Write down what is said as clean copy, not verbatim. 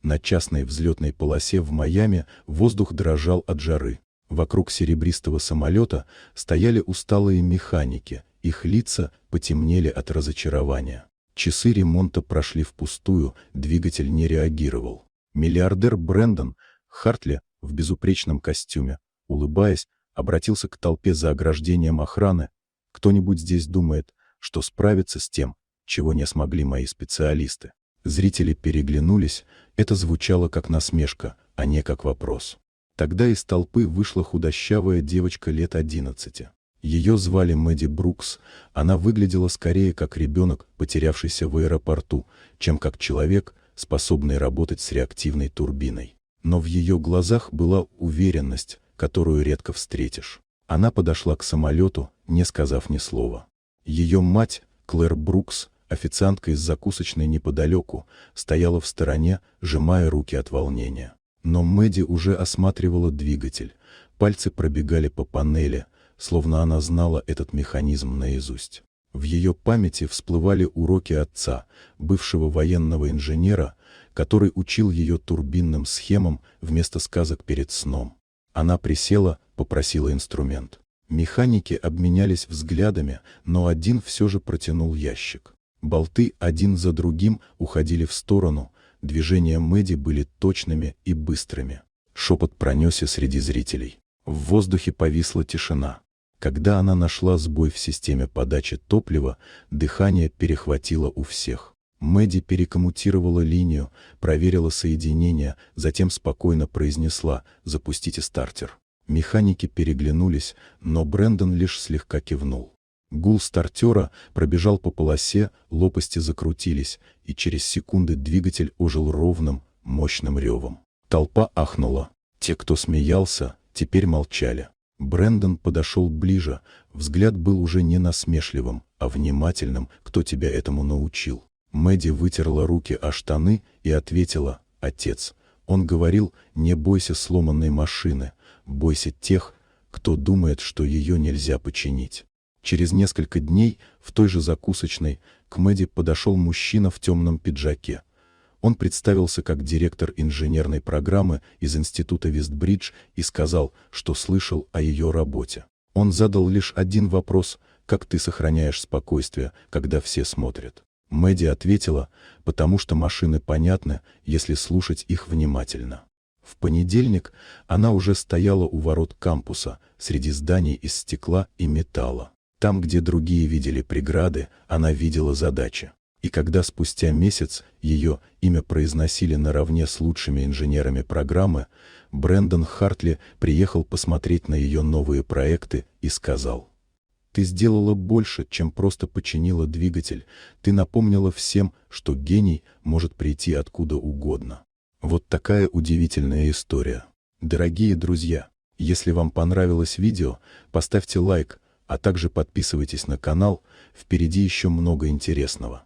На частной взлетной полосе в Майами воздух дрожал от жары. Вокруг серебристого самолета стояли усталые механики, их лица потемнели от разочарования. Часы ремонта прошли впустую, двигатель не реагировал. Миллиардер Брэндон Хартли в безупречном костюме, улыбаясь, обратился к толпе за ограждением охраны. «Кто-нибудь здесь думает, что справится с тем, чего не смогли мои специалисты?» Зрители переглянулись, это звучало как насмешка, а не как вопрос. Тогда из толпы вышла худощавая девочка лет 11. Ее звали Мэдди Брукс, она выглядела скорее как ребенок, потерявшийся в аэропорту, чем как человек, способный работать с реактивной турбиной. Но в ее глазах была уверенность, которую редко встретишь. Она подошла к самолету, не сказав ни слова. Ее мать, Клэр Брукс, официантка из закусочной неподалеку, стояла в стороне, сжимая руки от волнения. Но Мэдди уже осматривала двигатель, пальцы пробегали по панели, словно она знала этот механизм наизусть. В ее памяти всплывали уроки отца, бывшего военного инженера, который учил ее турбинным схемам вместо сказок перед сном. Она присела, попросила инструмент. Механики обменялись взглядами, но один все же протянул ящик. Болты один за другим уходили в сторону, движения Мэдди были точными и быстрыми. Шепот пронесся среди зрителей. В воздухе повисла тишина. Когда она нашла сбой в системе подачи топлива, дыхание перехватило у всех. Мэдди перекоммутировала линию, проверила соединение, затем спокойно произнесла «Запустите стартер». Механики переглянулись, но Брэндон лишь слегка кивнул. Гул стартера пробежал по полосе, лопасти закрутились, и через секунды двигатель ожил ровным, мощным ревом. Толпа ахнула. Те, кто смеялся, теперь молчали. Брэндон подошел ближе, взгляд был уже не насмешливым, а внимательным. «Кто тебя этому научил?» Мэдди вытерла руки о штаны и ответила: «Отец». Он говорил: «Не бойся сломанной машины, бойся тех, кто думает, что ее нельзя починить». Через несколько дней в той же закусочной к Мэдди подошел мужчина в темном пиджаке. Он представился как директор инженерной программы из института Вестбридж и сказал, что слышал о ее работе. Он задал лишь один вопрос: «Как ты сохраняешь спокойствие, когда все смотрят?» Мэдди ответила: «Потому что машины понятны, если слушать их внимательно». В понедельник она уже стояла у ворот кампуса, среди зданий из стекла и металла. Там, где другие видели преграды, она видела задачи. И когда спустя месяц ее имя произносили наравне с лучшими инженерами программы, Брэндон Хартли приехал посмотреть на ее новые проекты и сказал: «Ты сделала больше, чем просто починила двигатель, ты напомнила всем, что гений может прийти откуда угодно». Вот такая удивительная история. Дорогие друзья, если вам понравилось видео, поставьте лайк, а также подписывайтесь на канал, впереди еще много интересного.